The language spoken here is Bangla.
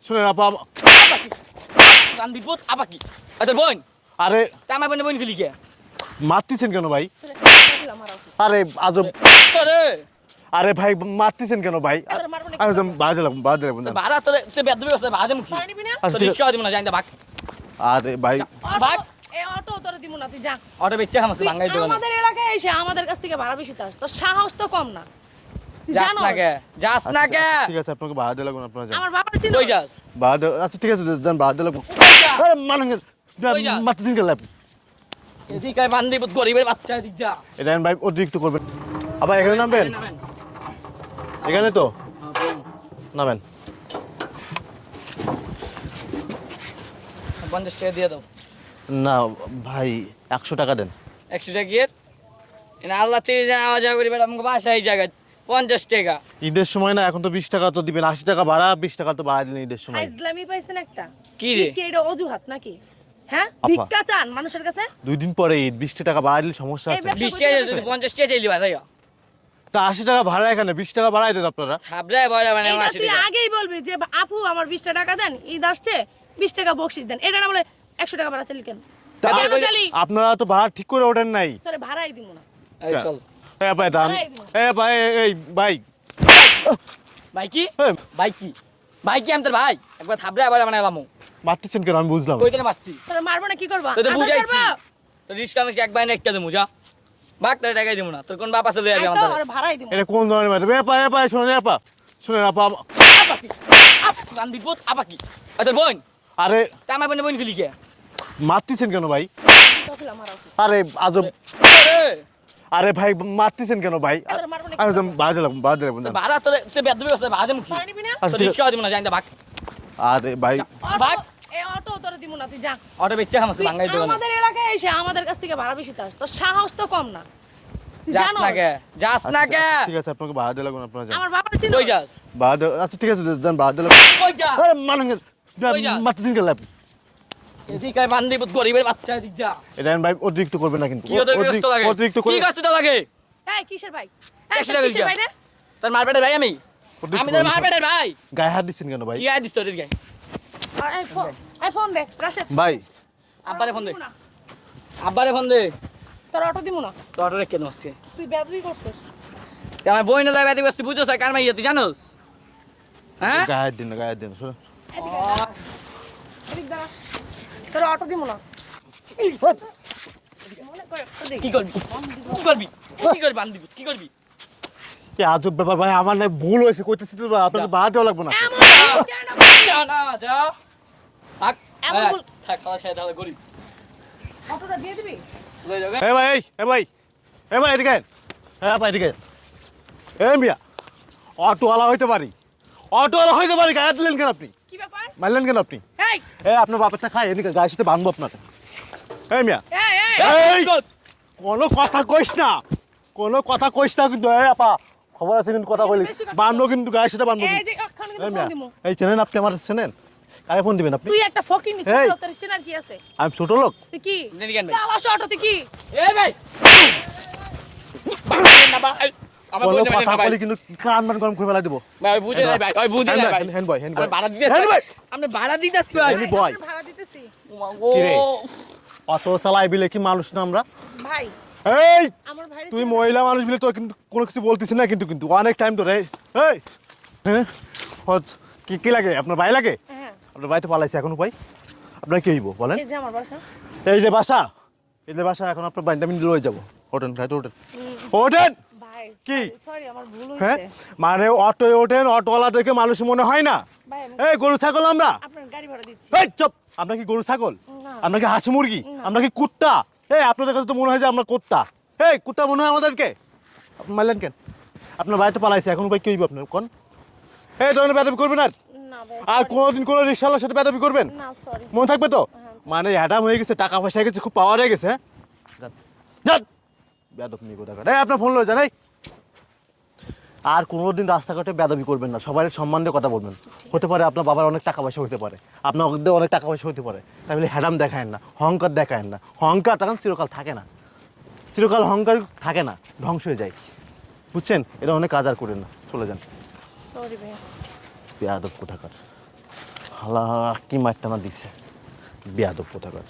শুনেন আপা বিপদ আপা কি আচ্ছা বোন আরে আমার বোন বোন গেলি কে মারতেছেন কেন ভাই? আরে আজব। আরে আরে ভাই মারতেছেন কেন ভাই? আমি বাদ দিলাম না। ভাড়া তোর বেদবি আছে ভাড়া দেব কি আচ্ছা, তো রিস্কা দিব না জানি ভাগ আরে ভাই ভাগ এই অটো তোরে দিব না তুই যা। অটো বেচে হামছে ভাঙাই দোকানে আমাদের এলাকায় এসে আমাদের কাছ থেকে ভাড়া বেশি চাস, তোর সাহস তো কম না। তুই যাস জানোস? না কে যাস না কে ঠিক আছে আপনাকে বাদ দিলাম আপনারা যান। আমার বাবা ছিল কই যাস বাদ আচ্ছা ঠিক আছে যান বাদ দিলাম। কই যাস আরে মানেন কই যাস? মারতেছেন কেন আপনি? এদিকে বান্দিপুত গরিবের বাচ্চা এদিক যা এটা ভাই অতিরিক্ত করবেন। আবার এখানে নামবেন? এখানে তো নামেন। 50 টাকা দিয়ে দাও না ভাই 100 টাকা দেন। 100 টাকা গিয়ে এনা আল্লাহ তে যাওয়া যাওয়া করি বেটা আমাকে বাসায় জায়গা 50 টাকা ঈদের সময় না, এখন তো 20 টাকা তো দিবেন, 80 টাকা ভাড়া, 20 টাকা তো ভাড়া দিলেন ঈদের সময়। ইসলামি পাইছেন একটা। কি রে? কি এটা অজুহাত নাকি? হ্যাঁ আপা। ভিক্ষা চান মানুষের কাছে? 2 দিন পরে ঈদ, 20 টাকা ভাড়া দিলে সমস্যা এই আছে। ব্যবসা 20 টাকা যদি 50 টাকা চাইলি ভাই তা 80 টাকা ভাড়া, এখানে 20 টাকা ভাড়াই দেন আপনারা। হাবড়ায় বড় মানে এইটা 80 তুই টাকা আগেই বলবি যে আপু আমার 20 টাকা দেন, ঈদ আসছে 20 টাকা বকশিশ দেন। এটা না বলে 100 টাকা ভাড়া চালি কেন? তা কেন চালি? আপনারা তো ভাড়া ঠিক করে ওঠেন নাই। তোরে ভাড়াই দিব না। এই চল এই ভাই দাম, এই ভাই এই ভাই ভাই কি এই, ভাই কি ভাই কি আমি তোর ভাই একবার হাবড়ায় বড় মানে এলাম মারতেছেন কেন আমি বুঝলাম। কই দিনে মারছি তোরে মারবো না কি করবা? তুই তো আদর বুঝাইছি করবা? তো রিস্কা আমি একবার না একটা দেবো যা ভাগ তোর টাকাই দেবো না তোর কোন বাপ আছে লই যাবি আয় তো, আমার ওরে ভাড়াই দিব। এটা কোন ধরনের মার? এ ভাই শুনেন শুনেন আপা আপা কি আপ বিপদ আপা কি আচ্ছা বোন আরে আমার বোন বোন গেলি কে মারতেছেন কেন ভাই? তখন আমার আছে। আরে আজব। আরে আরে ভাই মারতেছেন কেন ভাই? তোরে মারবো না কি আমি করবা? বাদ দিলাম না। ভাড়া তোর বেদবি আছে ভাড়া দেব কি ভাড়া নিবি না? আচ্ছা, তো ঠিক রিস্কা দিব না জানি ভাগ আরে ভাই ভাগ এই অটো তোরে দিব না তুই যা। অটো বেচে হামছে তুই ভাঙাই দোকানে আমাদের এলাকায় এসে আমাদের কাছ থেকে ভাড়া বেশি চাস, তোর সাহস তো কম না। তুই যাস জানোস? না কে যাস না কে ঠিক আছে আপনাকে বাদ দিলাম আপনারা যান। আমার বাবা ছিল কই যাস আচ্ছা ঠিক আছে যান বাদ দিলাম। কই যাস আরে মানেন কই যাস? মারতেছেন কেন আপনি? এদিকে বান্দিপুত গরিবের বাচ্চা এদিক যা এটা ভাই অতিরিক্ত করবেন না কিন্তু। কি ওদের ব্যস্ত লাগে অতিরিক্ত কি কষ্ট তো লাগে এই কিসের ভাই? এই 100 টাকা কিসের দিস ভাই রে? তোর মারপেটের ভাই আমি অতিরিক্ত আমি তোর করবেন। মারপেটের ভাই গায়ে হাত দিচ্ছেন কেন ভাই? কি আয় দিস তোর গায়ে এই ফোন দে রাশেদ। ভাই আব্বারে ফোন দে দিব না। আব্বারে ফোন দে তোর অটো দিব না। তো অটো রেখে দে আজকে তুই বেদবি করছিস। আমার বই না যাবে তুই বুঝছস কার মাইয়া তুই জানোস হ্যাঁ গায়ে হাত দিন না, গায়ে হাত দিন না, শোনো। এদিকে আয়। এদিক দাঁড়া। তোর অটো দিব না। মনে করে ওদিক। কি করবি কি করবি কি করবি বান্দিপুত কি করবি কি আজব ব্যাপার ভাই, আমার না ভুল হয়েছে, কইতেছি তো আপনাকে বাদ দেওয়া লাগবে না। এমন ভুল কেন করছিস? যা না যা থাক এমন ভুল- থাক খাওয়া ছেড়ে তাহলে গরিব অটোটা দিয়ে দিবি? লই যাও এ ভাই এ ভাই এদিকে আয়। হ্যাঁ ভাই এদিকে আয়। এই মিয়া অটোওয়ালা হইতে পারি, গায়ে হাত দিলেন কেন আপনি? কি ব্যাপার? মারলেন কেন আপনি? এই আপনার বাপেরটা খাই এদিকে গায়ের সাথে বাঁধবো আপনাকে। এই মিয়া এই এই এই কোনো কথা কইস না, কিন্তু এই আপা খবর আছে কিন্তু কথা কইলি বেশি কথা বাঁধবো কিন্তু গায়ের সাথে বাঁধবো এই কিন্তু। যে ওখানে এই কিন্তু মিয়া, ফোন দিমু। এই চেনেন আপনি আমার চেনেন? কারে ফোন দিবেন আপনি? তুই একটা ফকিনি ছোট এই। লোক, তোর চেনার কি আছে? আমি ছোট লোক? তুই কি? নেনি কেন ভাই? চালাস অটো তুই কি? এই ভাই না ভাই আমার কোনো বুঝে কথা না ভাই বলি কিন্তু কান মান গরম করে ফেলা দিব। ভাই বুঝে নাই ভাই ওই বুঝে নাই ভাই হ্যান্ড বয় আমি ভাড়া দিতেছি হ্যান্ড বয় আপনি ভাড়া দিতেছি ভাই এই বয়। আমি ভাড়া দিতেছি। ও কি রে? অত চালাই বিলে কি মানুষ না আমরা? ভাই এই আমার ভাই তুই মহিলা মানুষ বিলে তো কিন্তু কোনো কিছু বলতিস না কিন্তু অনেক টাইম ধরে। এই হ্যাঁ কি লাগে আপনার ভাই লাগে? হ্যাঁ আপনার ভাই তো পালাইছে, এখন উপায় আপনার কি হইব বলেন? এই যে আমার বাসা। এই যে বাসা এখন আপনার বাইনটা আমি লয়ে যাবো। ওঠেন ভাই, ওঠেন। ভাই কি? সরি আমার ভুল হ্যাঁ হয়েছে। মানে অটোয় ওঠেন, অটোওয়ালা দেখে মানুষ মনে হয় না? ভাই আমি এই গরু ছাগল আমরা? আপনার গাড়ি ভাড়া দিচ্ছি। এই চুপ, আমরা কি গরু ছাগল? না। আমরা কি হাঁস মুরগি? না। আমরা কি কুত্তা? এই আপনাদের কাছে তো মনে হয় যে আমরা কুত্তা। এই কুত্তা মনে হয় আমাদেরকে? আপনি মারলেন কেন? আপনার বাড়িতে পালাইছে, এখন উপায় কি হইব আপনার কোন? এই ধরনের বেয়াদবি করবেন না ভাই আর sorry। কোনোদিন কোনো রিক্সাওয়ালার সাথে বেয়াদবি করবেন? না সরি। মনে থাকবে তো? হ্যাঁ। মানে অ্যাডাম হয়ে গেছে, টাকা পয়সা হয়ে গেছে, খুব পাওয়ার হয়ে গেছে। হ্যাঁ যান বেয়াদব নিয়ে কোথাকার। এই আপনার ফোন লয়ে যান। এই আর কোনোদিন রাস্তাঘাটে বেয়াদবি করবেন না, সবাই সম্মান দিয়ে কথা বলবেন। হতে পারে আপনার বাবার অনেক টাকা পয়সা হতে পারে, আপনার অনেক টাকা পয়সা হতে পারে, তাই বলে হ্যাডাম দেখায়েন না, অহংকার দেখায়েন না। অহংকার তখন চিরকাল থাকে না, চিরকাল অহংকার থাকে না, ধ্বংস হয়ে যায়, বুঝছেন? এটা অনেক কাজ আর করেন না, চলে যান। সরি ভাই। বেয়াদব কোথাকার। হালা কি মারটা না দিছে বেয়াদব কোথাকার।